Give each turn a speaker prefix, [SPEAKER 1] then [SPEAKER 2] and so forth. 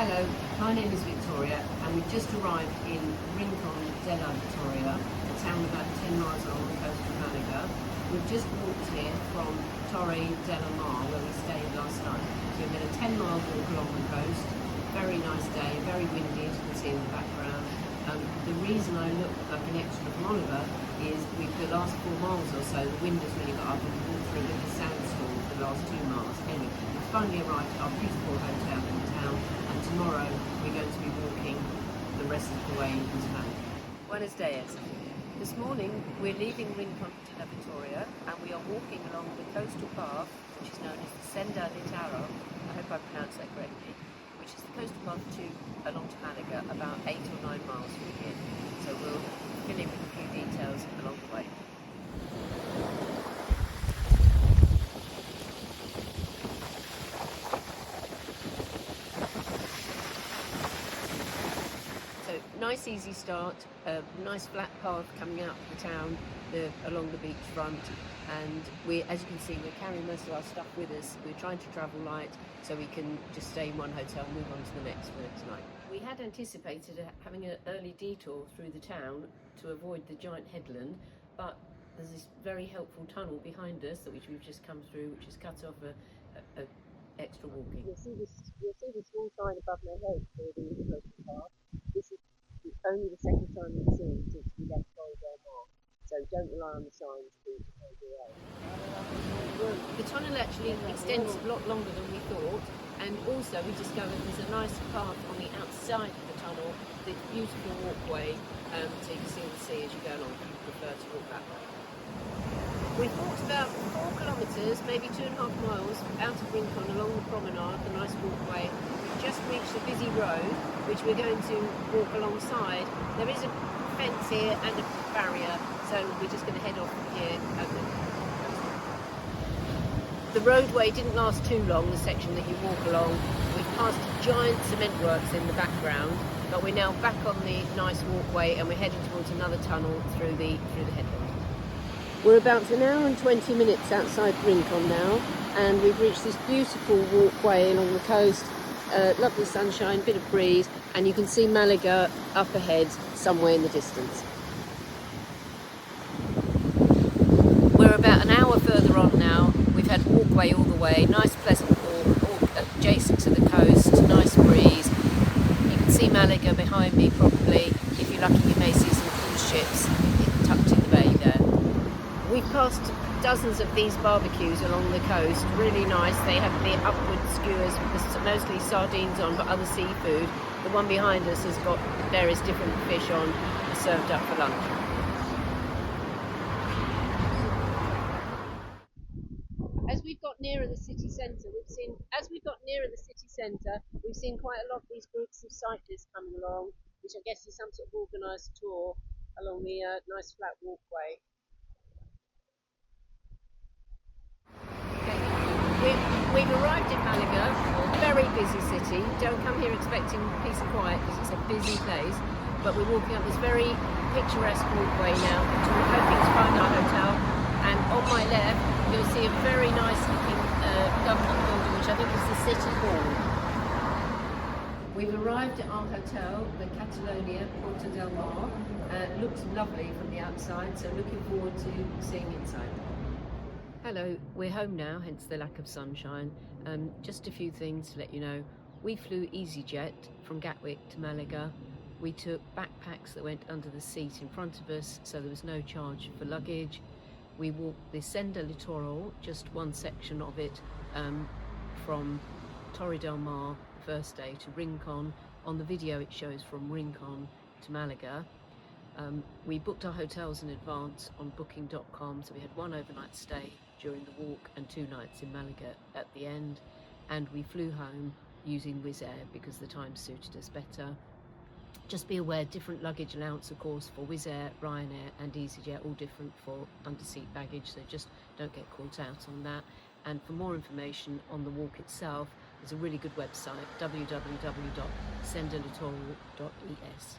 [SPEAKER 1] Hello, my name is Victoria and we've just arrived in Rincon della Vittoria, a town about 10 miles along the coast of Malaga. We've just walked here from Torre della Mar where we stayed last night. So we've had a 10-mile walk along the coast, very nice day, very windy as you can see in the background. The reason I look like an extra from Oliver is the last 4 miles or so the wind has really got up and we walked through a bit of a sandstorm for the last 2 miles. Anyway, we've finally arrived at our beautiful hotel in town. Tomorrow we're going to be walking the rest of the way into Malaga. Buenos dias. This morning we're leaving Rincon della Vittoria and we are walking along the coastal path which is known as the Senda Litoral, I hope I pronounced that correctly, which is the coastal path along to Malaga, about 8 or 9 miles from here. So we'll fill in with a few details along the way. Nice easy start, a nice flat path coming out of the town along the beach front, and as you can see we're carrying most of our stuff with us. We're trying to travel light so we can just stay in one hotel and move on to the next for tonight. We had anticipated having an early detour through the town to avoid the giant headland, but there's this very helpful tunnel behind us which we've just come through, which has cut off a extra walking. You'll see the small sign above my head for the coastal path. This is only the second time we've seen since we left Torre del Mar, so don't rely on the signs to find your way. Well, the tunnel actually extends a lot longer than we thought, and also we discovered there's a nice path on the outside of the tunnel, this beautiful walkway, so you can see the sea as you go along if you prefer to walk that way. We've walked about 4 kilometres, maybe 2.5 miles, out of Rincon along the promenade, the nice walkway. We've just reached a busy road, which we're going to walk alongside. There is a fence here and a barrier, so we're just going to head off from here. The roadway didn't last too long, the section that you walk along. We've passed giant cement works in the background, but we're now back on the nice walkway and we're heading towards another tunnel through the headland. We're about an hour and 20 minutes outside Rincon now, and we've reached this beautiful walkway along the coast. Lovely sunshine, bit of breeze, and you can see Malaga up ahead somewhere in the distance. We're about an hour further on now. We've had walkway all the way, nice pleasant walk, all adjacent to the coast, nice breeze. You can see Malaga behind me probably. If you're lucky you may see some cruise ships tucked in the bay there. We've passed dozens of these barbecues along the coast, really nice. They have the upward skewers with mostly sardines on, but other seafood. The one behind us has got various different fish on, served up for lunch. As we've got nearer the city centre, we've seen quite a lot of these groups of cyclists coming along, which I guess is some sort of organised tour along the nice flat walkway. We've arrived in Malaga, a very busy city. Don't come here expecting peace and quiet because it's a busy place, but we're walking up this very picturesque walkway now, we're hoping to find our hotel, and on my left you'll see a very nice looking government building which I think is the City Hall. We've arrived at our hotel, the Catalonia Porta del Mar. Looks lovely from the outside, so looking forward to seeing inside. Hello, we're home now, hence the lack of sunshine. Just a few things to let you know. We flew EasyJet from Gatwick to Malaga. We took backpacks that went under the seat in front of us, so there was no charge for luggage. We walked the Senda Litoral, just one section of it, from Torre del Mar, first day, to Rincon. On the video it shows from Rincon to Malaga. We booked our hotels in advance on booking.com, so we had 1 overnight stay during the walk and 2 nights in Malaga at the end, and we flew home using Wizz Air because the time suited us better. Just be aware, different luggage allowance of course for Wizz Air, Ryanair and EasyJet, all different for under-seat baggage, so just don't get caught out on that. And for more information on the walk itself, there's a really good website, www.sendalitoral.es.